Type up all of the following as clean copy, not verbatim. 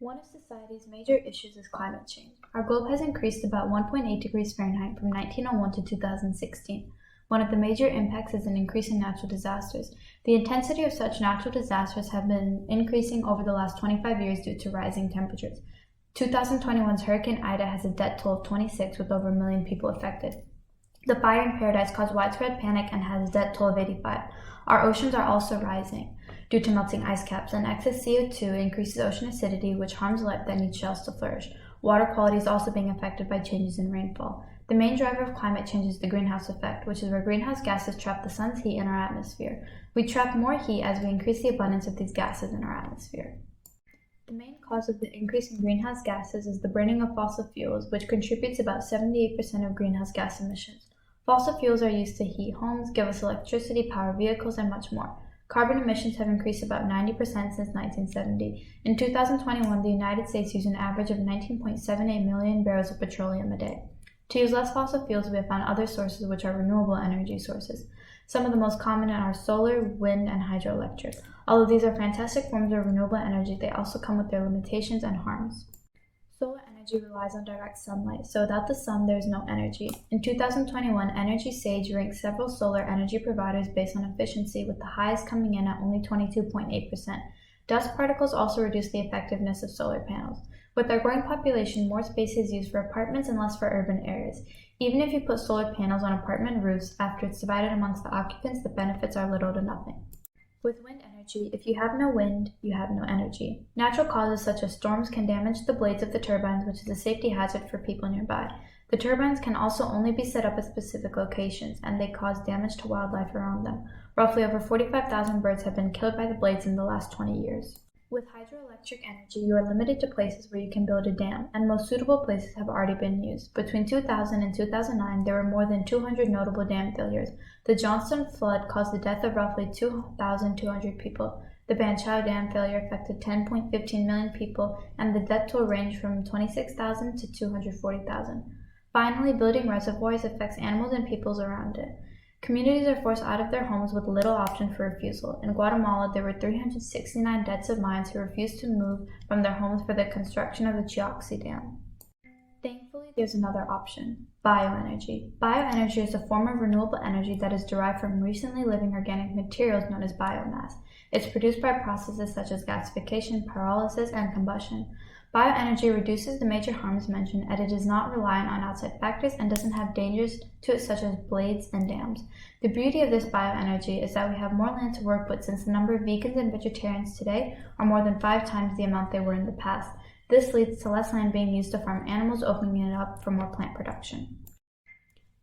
One of society's major issues is climate change. Our globe has increased about 1.8 degrees Fahrenheit from 1901 to 2016. One of the major impacts is an increase in natural disasters. The intensity of such natural disasters have been increasing over the last 25 years due to rising temperatures. 2021's Hurricane Ida has a death toll of 26 with over 1 million people affected. The fire in Paradise caused widespread panic and has a death toll of 85. Our oceans are also rising due to melting ice caps, and excess CO2 increases ocean acidity, which harms life that needs shells to flourish. Water quality is also being affected by changes in rainfall. The main driver of climate change is the greenhouse effect, which is where greenhouse gases trap the sun's heat in our atmosphere. We trap more heat as we increase the abundance of these gases in our atmosphere. The main cause of the increase in greenhouse gases is the burning of fossil fuels, which contributes about 78% of greenhouse gas emissions. Fossil fuels are used to heat homes, give us electricity, power vehicles, and much more. Carbon emissions have increased about 90% since 1970. In 2021, the United States used an average of 19.78 million barrels of petroleum a day. To use less fossil fuels, we have found other sources which are renewable energy sources. Some of the most common are solar, wind, and hydroelectric. Although these are fantastic forms of renewable energy, they also come with their limitations and harms. Solar energy relies on direct sunlight, so without the sun, there is no energy. In 2021, Energy Sage ranked several solar energy providers based on efficiency, with the highest coming in at only 22.8%. Dust particles also reduce the effectiveness of solar panels. With our growing population, more space is used for apartments and less for urban areas. Even if you put solar panels on apartment roofs, after it's divided amongst the occupants, the benefits are little to nothing. With wind energy, if you have no wind, you have no energy. Natural causes such as storms can damage the blades of the turbines, which is a safety hazard for people nearby. The turbines can also only be set up at specific locations, and they cause damage to wildlife around them. Roughly over 45,000 birds have been killed by the blades in the last 20 years. With hydroelectric energy, you are limited to places where you can build a dam, and most suitable places have already been used. Between 2000 and 2009, there were more than 200 notable dam failures. The Johnston flood caused the death of roughly 2,200 people. The Banchao Dam failure affected 10.15 million people, and the death toll ranged from 26,000 to 240,000. Finally, building reservoirs affects animals and peoples around it. Communities are forced out of their homes with little option for refusal. In Guatemala, there were 369 deaths of mines who refused to move from their homes for the construction of the Chioxi Dam. Thankfully, there's another option: bioenergy. Bioenergy is a form of renewable energy that is derived from recently living organic materials known as biomass. It's produced by processes such as gasification, pyrolysis, and combustion. Bioenergy reduces the major harms mentioned, and it is not reliant on outside factors and doesn't have dangers to it such as blades and dams. The beauty of this bioenergy is that we have more land to work with, since the number of vegans and vegetarians today are more than 5 times the amount they were in the past. This leads to less land being used to farm animals, opening it up for more plant production.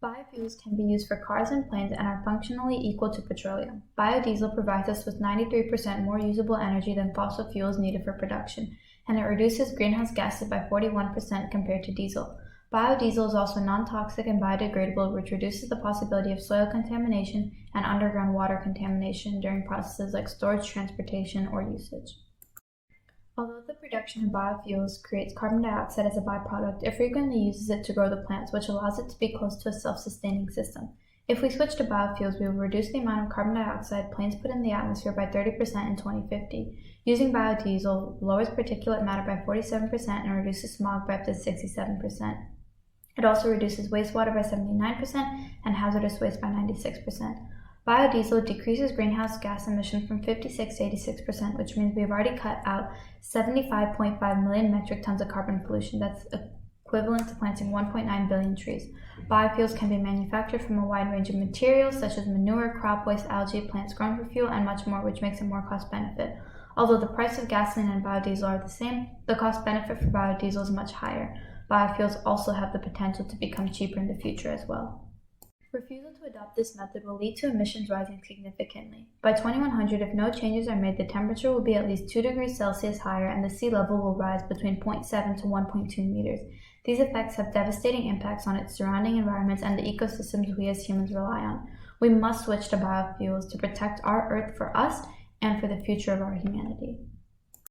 Biofuels can be used for cars and planes and are functionally equal to petroleum. Biodiesel provides us with 93% more usable energy than fossil fuels needed for production, and it reduces greenhouse gases by 41% compared to diesel. Biodiesel is also non-toxic and biodegradable, which reduces the possibility of soil contamination and underground water contamination during processes like storage, transportation, or usage. Although the production of biofuels creates carbon dioxide as a byproduct, it frequently uses it to grow the plants, which allows it to be close to a self-sustaining system. If we switch to biofuels, we will reduce the amount of carbon dioxide planes put in the atmosphere by 30% in 2050. Using biodiesel lowers particulate matter by 47% and reduces smog by up to 67%. It also reduces wastewater by 79% and hazardous waste by 96%. Biodiesel decreases greenhouse gas emissions from 56 to 86%, which means we have already cut out 75.5 million metric tons of carbon pollution. That's equivalent to planting 1.9 billion trees. Biofuels can be manufactured from a wide range of materials such as manure, crop waste, algae, plants grown for fuel, and much more, which makes it more cost-benefit. Although the price of gasoline and biodiesel are the same, the cost-benefit for biodiesel is much higher. Biofuels also have the potential to become cheaper in the future as well. Refusal to adopt this method will lead to emissions rising significantly. By 2100, if no changes are made, the temperature will be at least 2 degrees Celsius higher, and the sea level will rise between 0.7 to 1.2 meters. These effects have devastating impacts on its surrounding environments and the ecosystems we as humans rely on. We must switch to biofuels to protect our Earth for us and for the future of our humanity.